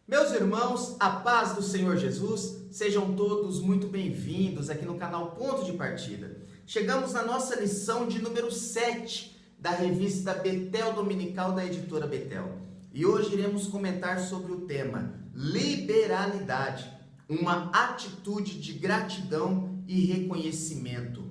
Meus irmãos, a paz do Senhor Jesus, sejam todos muito bem-vindos aqui no canal Ponto de Partida. Chegamos na nossa lição de número 7 da revista Betel Dominical da editora Betel. E hoje iremos comentar sobre o tema liberalidade, uma atitude de gratidão e reconhecimento.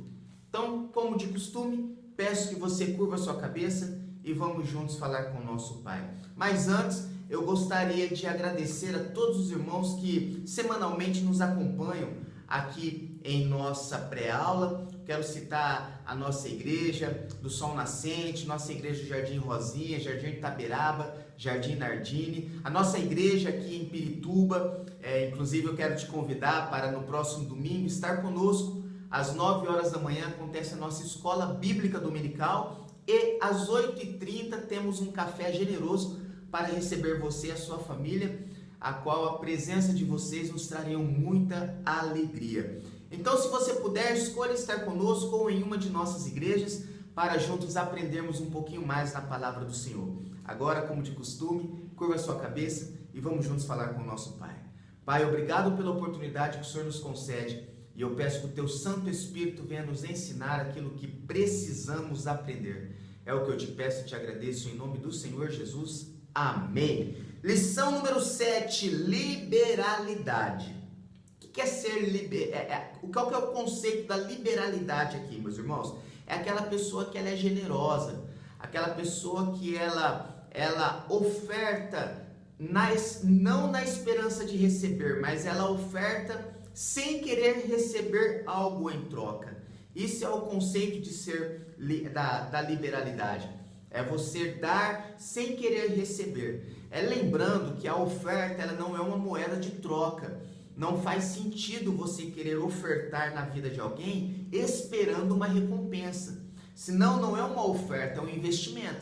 Então, como de costume, peço que você curva sua cabeça e vamos juntos falar com o nosso Pai. Mas antes, eu gostaria de agradecer a todos os irmãos que semanalmente nos acompanham aqui em nossa pré-aula. Quero citar a nossa igreja do Sol Nascente, nossa igreja do Jardim Rosinha, Jardim Itaberaba, Jardim Nardini, a nossa igreja aqui em Pirituba. Inclusive eu quero te convidar para no próximo domingo estar conosco. Às 9 horas da manhã acontece a nossa escola bíblica dominical e às 8h30 temos um café generoso para receber você e a sua família, a qual a presença de vocês nos trariam muita alegria. Então, se você puder, escolha estar conosco ou em uma de nossas igrejas, para juntos aprendermos um pouquinho mais na palavra do Senhor. Agora, como de costume, curva a sua cabeça e vamos juntos falar com o nosso Pai. Pai, obrigado pela oportunidade que o Senhor nos concede e eu peço que o Teu Santo Espírito venha nos ensinar aquilo que precisamos aprender. É o que eu te peço e te agradeço em nome do Senhor Jesus. Amém. Lição número 7, liberalidade. O que é ser qual que é o conceito da liberalidade aqui, meus irmãos? É aquela pessoa que ela é generosa, aquela pessoa que ela oferta não na esperança de receber, mas ela oferta sem querer receber algo em troca. Isso é o conceito de ser da liberalidade. É você dar sem querer receber. Lembrando que a oferta ela não é uma moeda de troca. Não faz sentido você querer ofertar na vida de alguém esperando uma recompensa. Senão não é uma oferta, é um investimento.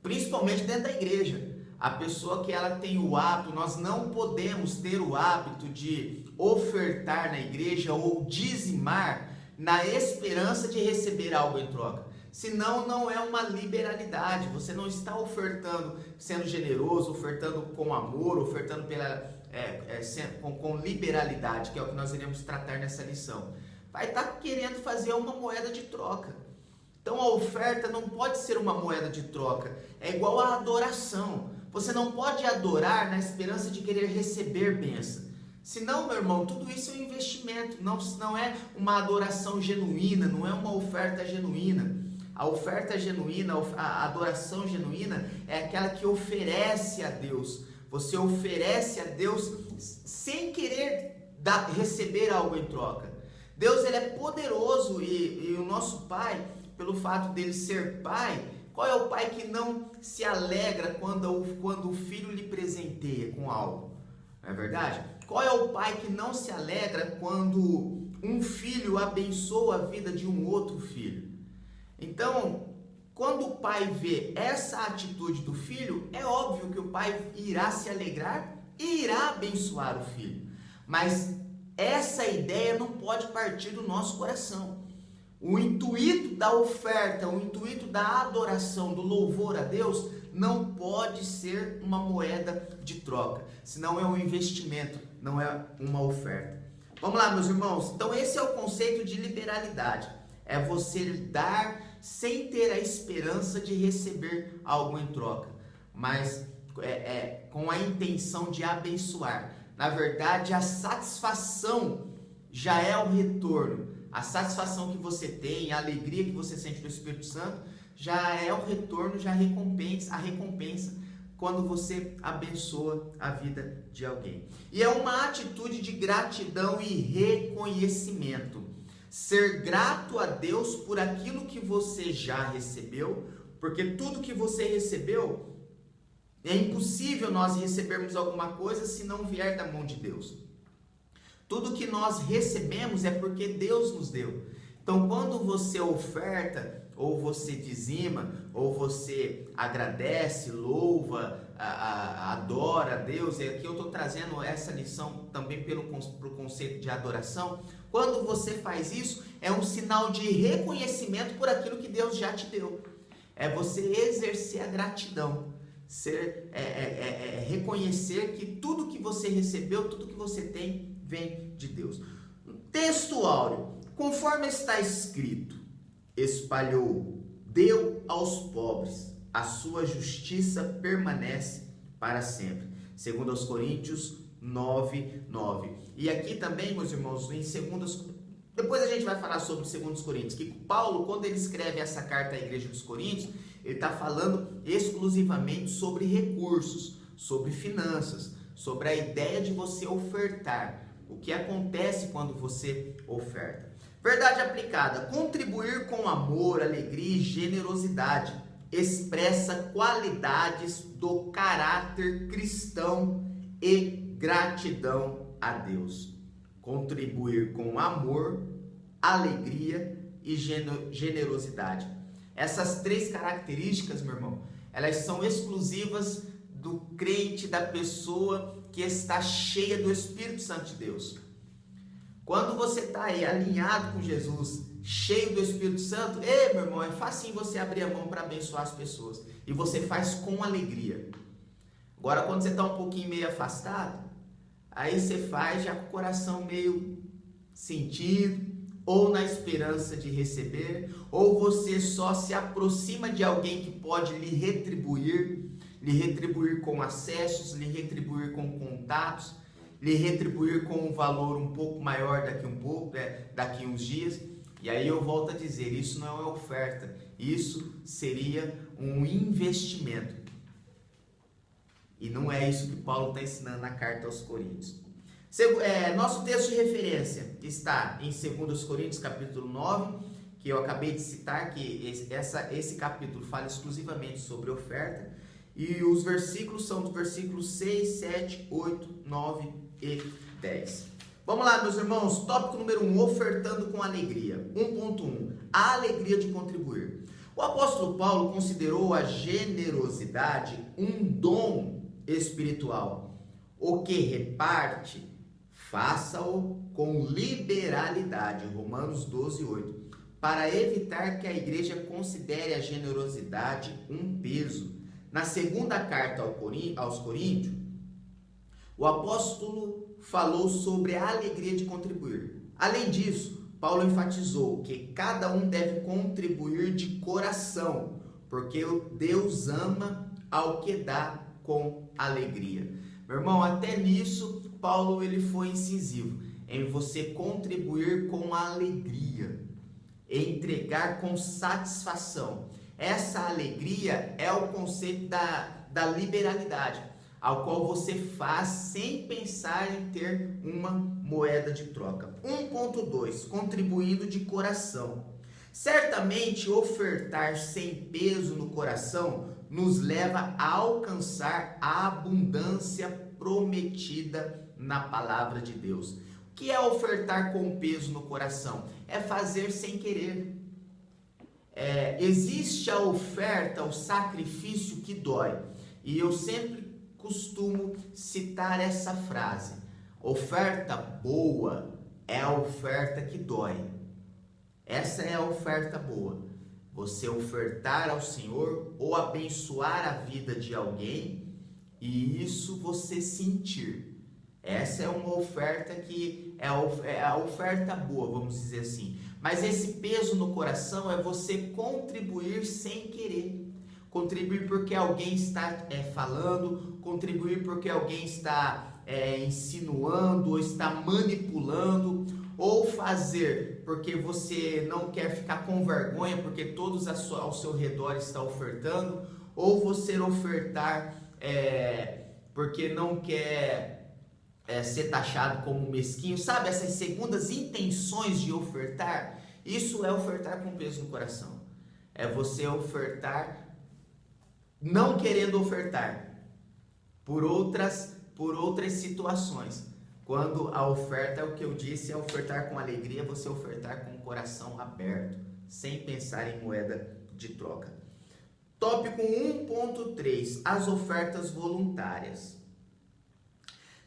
Principalmente dentro da igreja. A pessoa que ela tem o hábito, nós não podemos ter o hábito de ofertar na igreja ou dizimar na esperança de receber algo em troca. Senão não é uma liberalidade, você não está ofertando sendo generoso, ofertando com amor, ofertando com liberalidade, que é o que nós iremos tratar nessa lição. Vai estar querendo fazer uma moeda de troca. Então a oferta não pode ser uma moeda de troca, é igual à adoração. Você não pode adorar na esperança de querer receber bênção. Senão, meu irmão, tudo isso é um investimento, não é uma adoração genuína, não é uma oferta genuína. A oferta genuína, a adoração genuína é aquela que oferece a Deus. Você oferece a Deus sem querer receber algo em troca. Deus ele é poderoso e o nosso Pai, pelo fato dele ser Pai, qual é o pai que não se alegra quando o filho lhe presenteia com algo? Não é verdade? Qual é o pai que não se alegra quando um filho abençoa a vida de um outro filho? Então, quando o pai vê essa atitude do filho, é óbvio que o pai irá se alegrar e irá abençoar o filho. Mas essa ideia não pode partir do nosso coração. O intuito da oferta, o intuito da adoração, do louvor a Deus, não pode ser uma moeda de troca, senão é um investimento, não é uma oferta. Vamos lá, meus irmãos? Então esse é o conceito de liberalidade. É você dar sem ter a esperança de receber algo em troca, mas com a intenção de abençoar. Na verdade, a satisfação já é o retorno. A satisfação que você tem, a alegria que você sente do Espírito Santo, já é o retorno, já a recompensa quando você abençoa a vida de alguém. E é uma atitude de gratidão e reconhecimento. Ser grato a Deus por aquilo que você já recebeu, porque tudo que você recebeu, é impossível nós recebermos alguma coisa se não vier da mão de Deus. Tudo que nós recebemos é porque Deus nos deu. Então, quando você oferta, ou você dizima, ou você agradece, louva, adora a Deus, e aqui eu estou trazendo essa lição também pro conceito de adoração. Quando você faz isso, é um sinal de reconhecimento por aquilo que Deus já te deu. É você exercer a gratidão. reconhecer que tudo que você recebeu, tudo que você tem, vem de Deus. Texto áureo, conforme está escrito, espalhou, deu aos pobres, a sua justiça permanece para sempre. Segundo aos Coríntios 9:9. E aqui também, meus irmãos, em segundos, depois a gente vai falar sobre 2 Coríntios, que Paulo, quando ele escreve essa carta à igreja dos Coríntios, ele está falando exclusivamente sobre recursos, sobre finanças, sobre a ideia de você ofertar. O que acontece quando você oferta? Verdade aplicada: contribuir com amor, alegria e generosidade expressa qualidades do caráter cristão e gratidão a Deus. Contribuir com amor, alegria e generosidade. Essas três características, meu irmão, elas são exclusivas do crente, da pessoa que está cheia do Espírito Santo de Deus. Quando você está aí alinhado com Jesus, cheio do Espírito Santo, meu irmão, é facinho você abrir a mão para abençoar as pessoas. E você faz com alegria. Agora, quando você está um pouquinho meio afastado, aí você faz já com o coração meio sentido, ou na esperança de receber, ou você só se aproxima de alguém que pode lhe retribuir com acessos, lhe retribuir com contatos, lhe retribuir com um valor um pouco maior daqui uns dias. E aí eu volto a dizer, isso não é uma oferta, isso seria um investimento. E não é isso que Paulo está ensinando na carta aos Coríntios. Nosso texto de referência está em 2 Coríntios capítulo 9, que eu acabei de citar, que esse capítulo fala exclusivamente sobre oferta. E os versículos são dos versículos 6, 7, 8, 9 e 10. Vamos lá, meus irmãos, tópico número 1, ofertando com alegria. 1.1, a alegria de contribuir. O apóstolo Paulo considerou a generosidade um dom espiritual. O que reparte, faça-o com liberalidade. Romanos 12:8. Para evitar que a igreja considere a generosidade um peso. Na segunda carta aos Coríntios, o apóstolo falou sobre a alegria de contribuir. Além disso, Paulo enfatizou que cada um deve contribuir de coração, porque Deus ama ao que dá com alegria. Meu irmão, até nisso, Paulo ele foi incisivo, em você contribuir com alegria, entregar com satisfação. Essa alegria é o conceito da liberalidade, ao qual você faz sem pensar em ter uma moeda de troca. 1.2, contribuindo de coração. Certamente, ofertar sem peso no coração nos leva a alcançar a abundância prometida na palavra de Deus. O que é ofertar com peso no coração? É fazer sem querer. Existe a oferta, o sacrifício que dói. E eu sempre costumo citar essa frase: oferta boa é a oferta que dói. Essa é a oferta boa. Você ofertar ao Senhor ou abençoar a vida de alguém e isso você sentir. Essa é uma oferta que é a oferta boa, vamos dizer assim. Mas esse peso no coração é você contribuir sem querer. Contribuir porque alguém está falando, contribuir porque alguém está insinuando ou está manipulando, ou fazer porque você não quer ficar com vergonha porque todos ao seu redor estão ofertando, ou você ofertar porque não quer ser taxado como mesquinho, sabe? Essas segundas intenções de ofertar, isso é ofertar com peso no coração. É você ofertar não querendo ofertar por outras situações. Quando a oferta, é o que eu disse, é ofertar com alegria, você ofertar com o coração aberto, sem pensar em moeda de troca. Tópico 1.3, as ofertas voluntárias.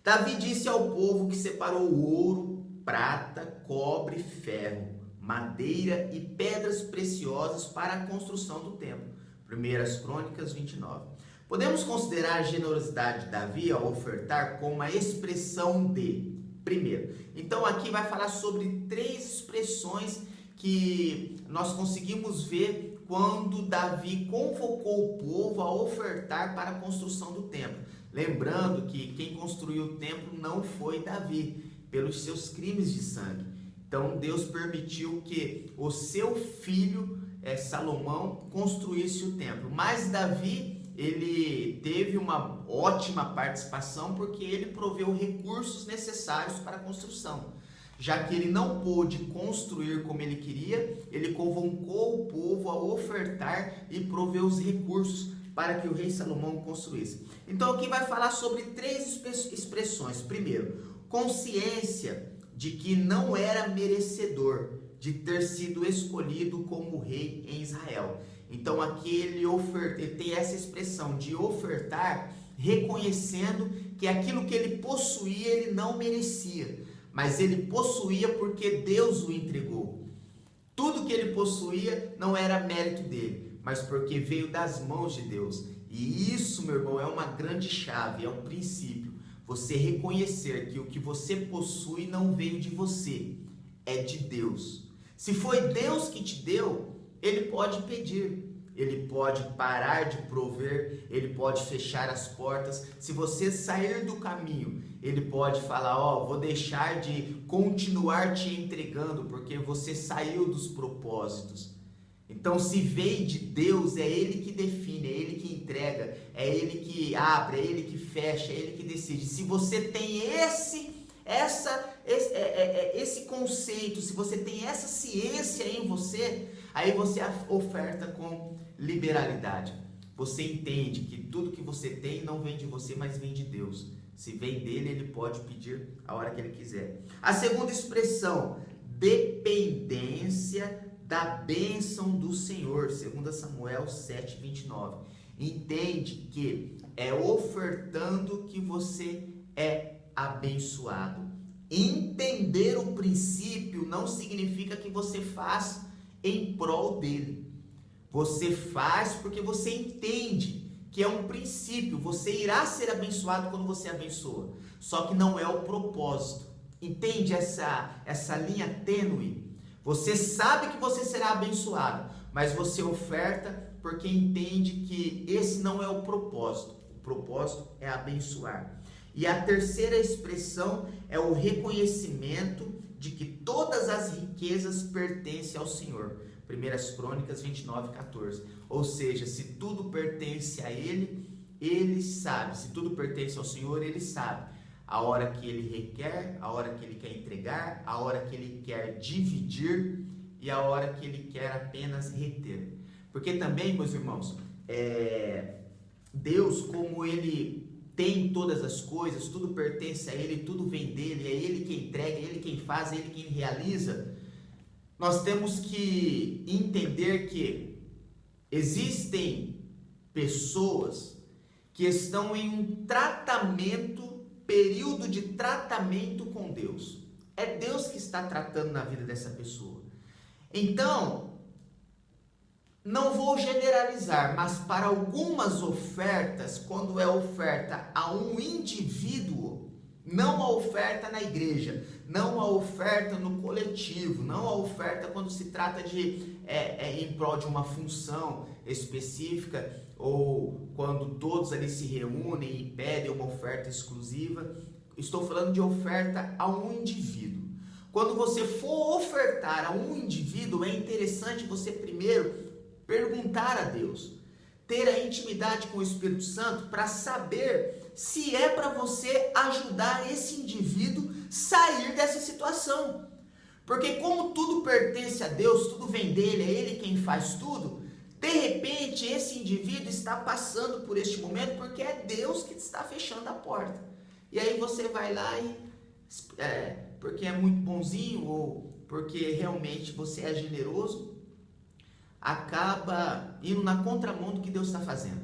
Davi disse ao povo que separou ouro, prata, cobre, ferro, madeira e pedras preciosas para a construção do templo. 1 Crônicas 29. Podemos considerar a generosidade de Davi ao ofertar como uma expressão de, primeiro. Então aqui vai falar sobre 3 expressões que nós conseguimos ver quando Davi convocou o povo a ofertar para a construção do templo. Lembrando que quem construiu o templo não foi Davi, pelos seus crimes de sangue. Então Deus permitiu que o seu filho Salomão construísse o templo. Mas Davi, ele teve uma ótima participação porque ele proveu recursos necessários para a construção. Já que ele não pôde construir como ele queria, ele convocou o povo a ofertar e prover os recursos para que o rei Salomão construísse. Então aqui vai falar sobre 3 expressões. Primeiro, consciência de que não era merecedor de ter sido escolhido como rei em Israel. Então aqui ele tem essa expressão de ofertar, reconhecendo que aquilo que ele possuía ele não merecia, mas ele possuía porque Deus o entregou. Tudo que ele possuía não era mérito dele, mas porque veio das mãos de Deus. E isso, meu irmão, é uma grande chave, é um princípio. Você reconhecer que o que você possui não veio de você, é de Deus. Se foi Deus que te deu, ele pode pedir. Ele pode parar de prover, ele pode fechar as portas. Se você sair do caminho, ele pode falar, vou deixar de continuar te entregando, porque você saiu dos propósitos. Então, se vem de Deus, é Ele que define, é Ele que entrega, é Ele que abre, é Ele que fecha, é Ele que decide. Se você tem esse conceito, se você tem essa ciência em você, aí você oferta com liberalidade. Você entende que tudo que você tem não vem de você, mas vem de Deus. Se vem dele, ele pode pedir a hora que ele quiser. A segunda expressão, dependência da bênção do Senhor, 2 Samuel 7:29. Entende que é ofertando que você é abençoado. Entender o princípio não significa que você faz em prol dele. Você faz porque você entende que é um princípio. Você irá ser abençoado quando você abençoa. Só que não é o propósito. Entende essa linha tênue? Você sabe que você será abençoado, mas você oferta porque entende que esse não é o propósito. O propósito é abençoar. E a terceira expressão é o reconhecimento de que todas as riquezas pertencem ao Senhor. 1 Crônicas 29:14. Ou seja, se tudo pertence a Ele, Ele sabe. Se tudo pertence ao Senhor, Ele sabe. A hora que Ele requer, a hora que Ele quer entregar, a hora que Ele quer dividir e a hora que Ele quer apenas reter. Porque também, meus irmãos, Deus, como Ele tem todas as coisas, tudo pertence a Ele, tudo vem dEle, é Ele quem entrega, é Ele quem faz, é Ele quem realiza. Nós temos que entender que existem pessoas que estão em um período de tratamento com Deus. É Deus que está tratando na vida dessa pessoa. Então, não vou generalizar, mas para algumas ofertas, quando é oferta a um indivíduo, não a oferta na igreja, não a oferta no coletivo, não a oferta quando se trata de em prol de uma função específica, ou quando todos ali se reúnem e pedem uma oferta exclusiva. Estou falando de oferta a um indivíduo. Quando você for ofertar a um indivíduo, é interessante você primeiro perguntar a Deus, ter a intimidade com o Espírito Santo para saber se é para você ajudar esse indivíduo a sair dessa situação. Porque como tudo pertence a Deus, tudo vem dele, é Ele quem faz tudo, de repente esse indivíduo está passando por este momento porque é Deus que está fechando a porta. E aí você vai lá e porque é muito bonzinho ou porque realmente você é generoso, acaba indo na contramão do que Deus está fazendo.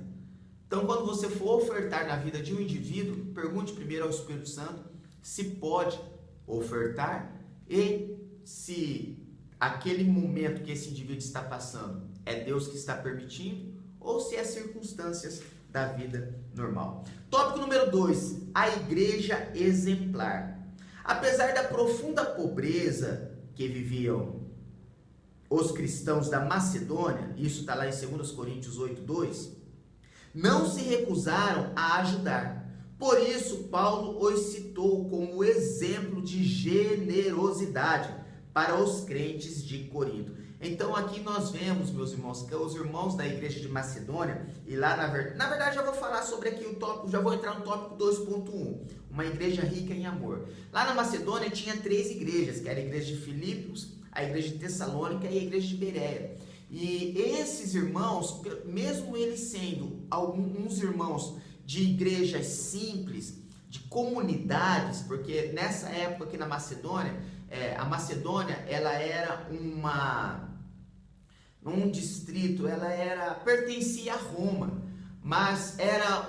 Então, quando você for ofertar na vida de um indivíduo, pergunte primeiro ao Espírito Santo se pode ofertar e se aquele momento que esse indivíduo está passando é Deus que está permitindo ou se as circunstâncias da vida normal. Tópico número 2, a igreja exemplar. Apesar da profunda pobreza que viviam os cristãos da Macedônia, isso está lá em 2 Coríntios 8:2, não se recusaram a ajudar. Por isso, Paulo os citou como exemplo de generosidade para os crentes de Corinto. Então aqui nós vemos, meus irmãos, que os irmãos da igreja de Macedônia, e lá na verdade já vou falar sobre aqui o tópico, já vou entrar no tópico 2.1, uma igreja rica em amor. Lá na Macedônia tinha 3 igrejas, que era a igreja de Filipos, a igreja de Tessalônica e a igreja de Bereia. E esses irmãos, mesmo eles sendo alguns irmãos de igrejas simples, de comunidades, porque nessa época aqui na Macedônia, a Macedônia ela era um distrito, pertencia a Roma, mas era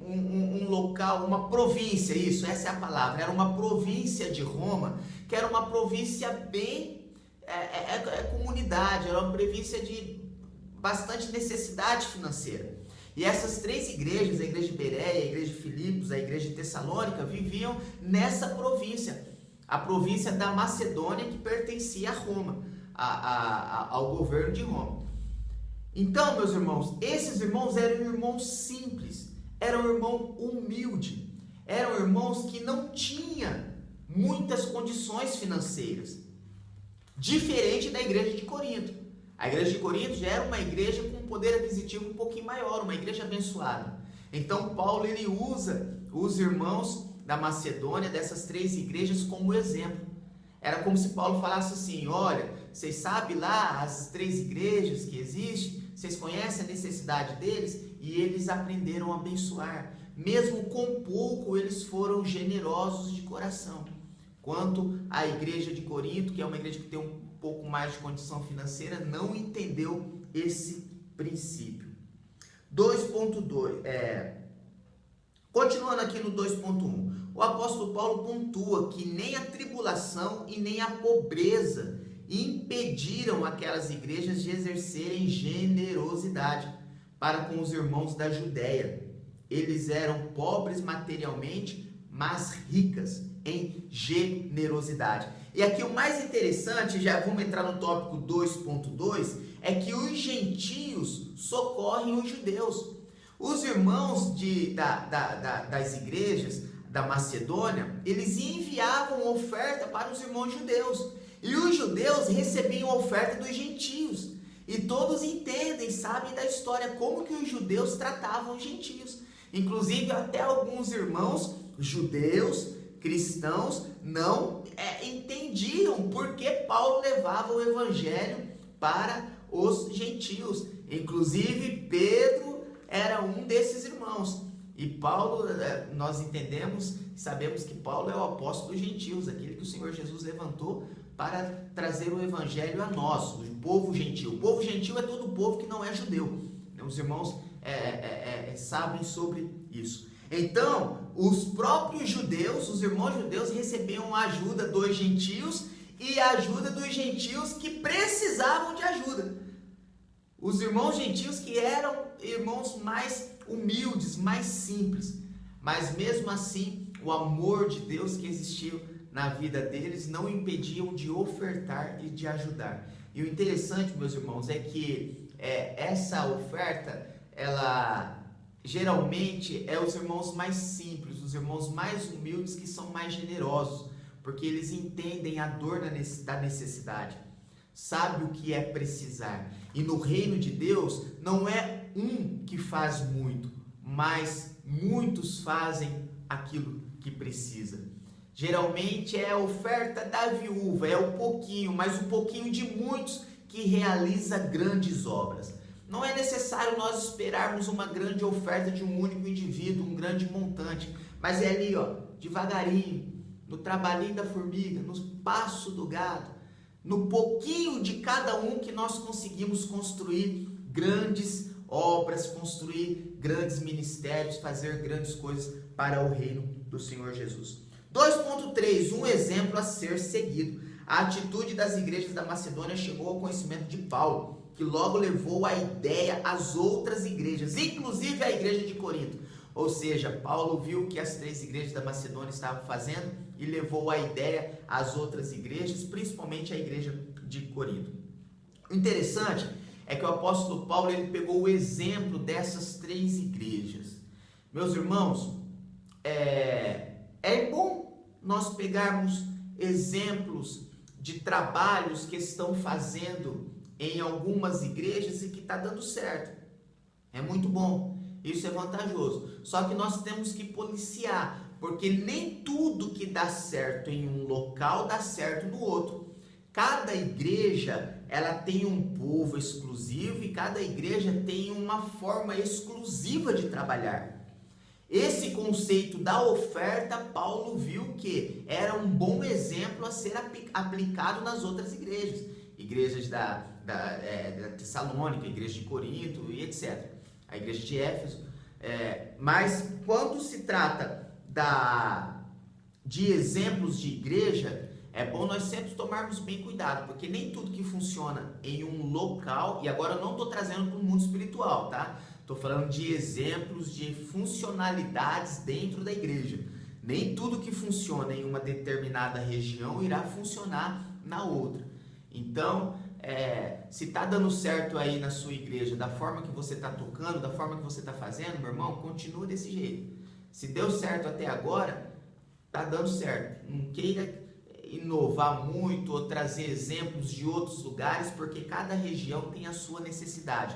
um local, uma província, essa é a palavra, era uma província de Roma, que era uma província bem, comunidade, era uma província de bastante necessidade financeira. E essas 3 igrejas, a igreja de Bereia, a igreja de Filipos, a igreja de Tessalônica, viviam nessa província, a província da Macedônia, que pertencia a Roma, ao governo de Roma. Então, meus irmãos, esses irmãos eram irmãos simples, eram irmãos humildes, eram irmãos que não tinham muitas condições financeiras, diferente da igreja de Corinto. A igreja de Corinto já era uma igreja com um poder aquisitivo um pouquinho maior, uma igreja abençoada. Então Paulo ele usa os irmãos da Macedônia, dessas 3 igrejas, como exemplo. Era como se Paulo falasse assim: olha, vocês sabem lá as 3 igrejas que existem, vocês conhecem a necessidade deles e eles aprenderam a abençoar. Mesmo com pouco, eles foram generosos de coração. Quanto à igreja de Corinto, que é uma igreja que tem um pouco mais de condição financeira, não entendeu esse princípio. 2.2, continuando aqui no 2.1, o apóstolo Paulo pontua que nem a tribulação e nem a pobreza impediram aquelas igrejas de exercerem generosidade para com os irmãos da Judéia. Eles eram pobres materialmente, mas ricas em generosidade. E aqui o mais interessante, já vamos entrar no tópico 2.2, é que os gentios socorrem os judeus. Os irmãos das igrejas da Macedônia, eles enviavam oferta para os irmãos judeus. E os judeus recebiam oferta dos gentios. E todos entendem, sabem da história, como que os judeus tratavam os gentios. Inclusive até alguns irmãos judeus, cristãos, não entendiam por que Paulo levava o evangelho para os gentios. Inclusive Pedro era um desses irmãos. E Paulo, nós entendemos, sabemos que Paulo é o apóstolo dos gentios, aquele que o Senhor Jesus levantou para trazer o evangelho a nós, o povo gentil. O povo gentil é todo o povo que não é judeu. Os irmãos sabem sobre isso. Então, os próprios judeus, os irmãos judeus, recebiam a ajuda dos gentios e a ajuda dos gentios que precisavam de ajuda. Os irmãos gentios que eram irmãos mais humildes, mais simples, mas mesmo assim, o amor de Deus que existiu na vida deles não impediam de ofertar e de ajudar. E o interessante, meus irmãos, é que essa oferta, ela geralmente é os irmãos mais simples, os irmãos mais humildes que são mais generosos, porque eles entendem a dor da necessidade, sabe o que é precisar. E no reino de Deus não é um que faz muito, mas muitos fazem aquilo que precisa. Geralmente é a oferta da viúva, é o pouquinho, mas o pouquinho de muitos que realiza grandes obras. Não é necessário nós esperarmos uma grande oferta de um único indivíduo, um grande montante, mas é ali, devagarinho, no trabalhinho da formiga, no passo do gado, no pouquinho de cada um que nós conseguimos construir grandes obras, construir grandes ministérios, fazer grandes coisas para o reino do Senhor Jesus. 2.3, um exemplo a ser seguido. A atitude das igrejas da Macedônia chegou ao conhecimento de Paulo. que logo levou a ideia às outras igrejas, inclusive a igreja de Corinto. Ou seja, Paulo viu o que as 3 igrejas da Macedônia estavam fazendo e levou a ideia às outras igrejas, principalmente a igreja de Corinto. O interessante é que o apóstolo Paulo ele pegou o exemplo dessas 3 igrejas. Meus irmãos, é bom nós pegarmos exemplos de trabalhos que estão fazendo em algumas igrejas e que está dando certo. É muito bom, isso é vantajoso. Só que nós temos que policiar, porque nem tudo que dá certo em um local dá certo no outro. Cada igreja ela tem um povo exclusivo e cada igreja tem uma forma exclusiva de trabalhar. Esse conceito da oferta, Paulo viu que era um bom exemplo a ser aplicado nas outras igrejas. Igrejas da Tessalônica, igreja de Corinto e etc. A igreja de Éfeso. Mas quando se trata de exemplos de igreja, é bom nós sempre tomarmos bem cuidado, porque nem tudo que funciona em um local, e agora eu não estou trazendo para o mundo espiritual, tá? Estou falando de exemplos de funcionalidades dentro da igreja. Nem tudo que funciona em uma determinada região irá funcionar na outra. Então, se está dando certo aí na sua igreja, da forma que você está tocando, da forma que você está fazendo, meu irmão, continua desse jeito. Se deu certo até agora, está dando certo. Não queira inovar muito ou trazer exemplos de outros lugares, porque cada região tem a sua necessidade.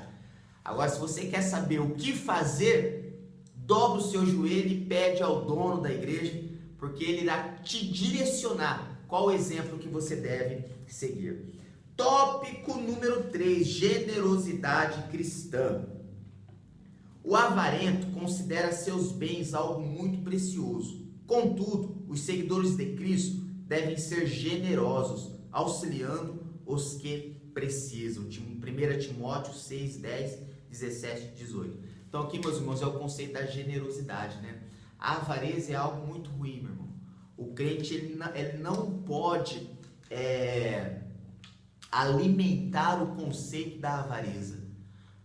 Agora, se você quer saber o que fazer, dobra o seu joelho e pede ao dono da igreja, porque ele irá te direcionar qual o exemplo que você deve seguir. Tópico número 3, generosidade cristã. O avarento considera seus bens algo muito precioso. Contudo, os seguidores de Cristo devem ser generosos, auxiliando os que precisam. 1 Timóteo 6, 10, 17, 18. Então aqui, meus irmãos, é o conceito da generosidade, né? A avareza é algo muito ruim, meu irmão. O crente ele não pode alimentar o conceito da avareza.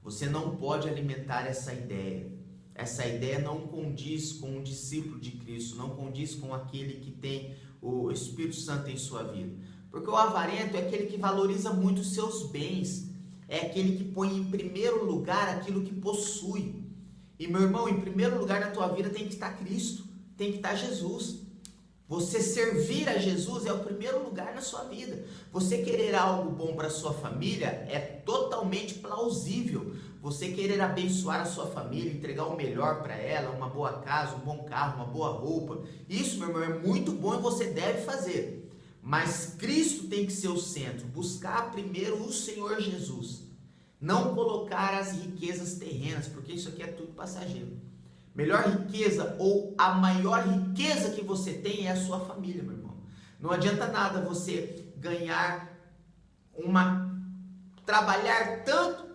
Você não pode alimentar essa ideia. Essa ideia não condiz com um discípulo de Cristo, não condiz com aquele que tem o Espírito Santo em sua vida. Porque o avarento é aquele que valoriza muito os seus bens, é aquele que põe em primeiro lugar aquilo que possui. E, meu irmão, em primeiro lugar na tua vida tem que estar Cristo, tem que estar Jesus. Você servir a Jesus é o primeiro lugar na sua vida. Você querer algo bom para a sua família é totalmente plausível. Você querer abençoar a sua família, entregar o melhor para ela, uma boa casa, um bom carro, uma boa roupa. Isso, meu irmão, é muito bom e você deve fazer. Mas Cristo tem que ser o centro. Buscar primeiro o Senhor Jesus. Não colocar as riquezas terrenas, porque isso aqui é tudo passageiro. Melhor riqueza ou a maior riqueza que você tem é a sua família, meu irmão. Não adianta nada você trabalhar tanto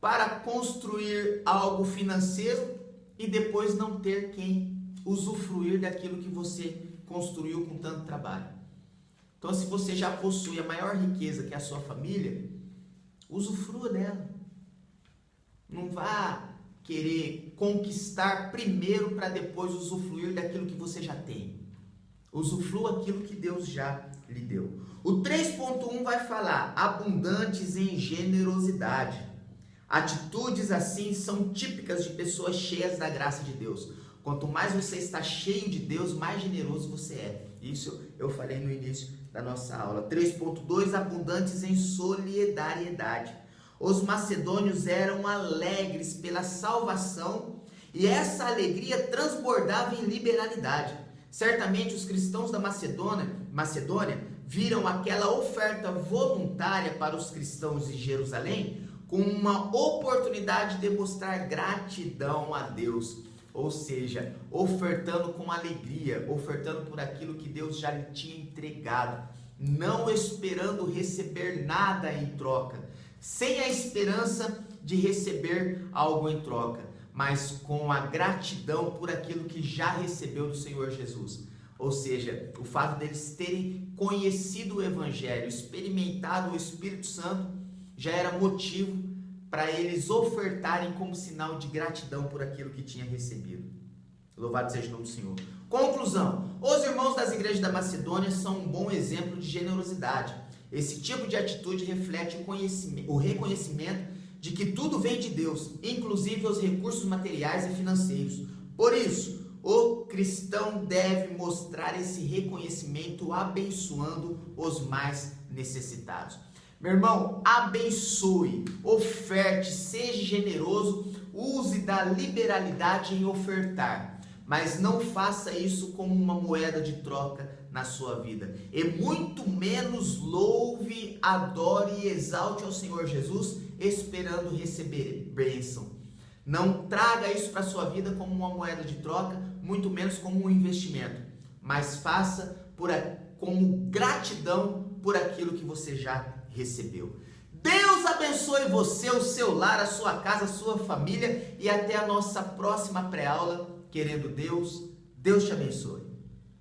para construir algo financeiro e depois não ter quem usufruir daquilo que você construiu com tanto trabalho. Então, se você já possui a maior riqueza, que é a sua família, usufrua dela. Não vá querer conquistar primeiro para depois usufruir daquilo que você já tem. Usufrua aquilo que Deus já lhe deu. O 3.1 vai falar abundantes em generosidade. Atitudes assim são típicas de pessoas cheias da graça de Deus. Quanto mais você está cheio de Deus, mais generoso você é. Isso eu falei no início da nossa aula. 3.2, abundantes em solidariedade. Os macedônios eram alegres pela salvação e essa alegria transbordava em liberalidade. Certamente os cristãos da Macedônia viram aquela oferta voluntária para os cristãos de Jerusalém como uma oportunidade de demonstrar gratidão a Deus. Ou seja, ofertando com alegria, ofertando por aquilo que Deus já lhe tinha entregado, não esperando receber nada em troca. Sem a esperança de receber algo em troca, mas com a gratidão por aquilo que já recebeu do Senhor Jesus. Ou seja, o fato deles terem conhecido o Evangelho, experimentado o Espírito Santo, já era motivo para eles ofertarem como sinal de gratidão por aquilo que tinha recebido. Louvado seja o nome do Senhor. Conclusão: os irmãos das igrejas da Macedônia são um bom exemplo de generosidade. Esse tipo de atitude reflete o reconhecimento de que tudo vem de Deus, inclusive os recursos materiais e financeiros. Por isso, o cristão deve mostrar esse reconhecimento abençoando os mais necessitados. Meu irmão, abençoe, oferte, seja generoso, use da liberalidade em ofertar, mas não faça isso como uma moeda de troca na sua vida. E muito menos louve, adore e exalte ao Senhor Jesus, esperando receber bênção. Não traga isso para a sua vida como uma moeda de troca, muito menos como um investimento, mas faça como gratidão por aquilo que você já recebeu. Deus abençoe você, o seu lar, a sua casa, a sua família, e até a nossa próxima pré-aula, querendo Deus. Deus te abençoe.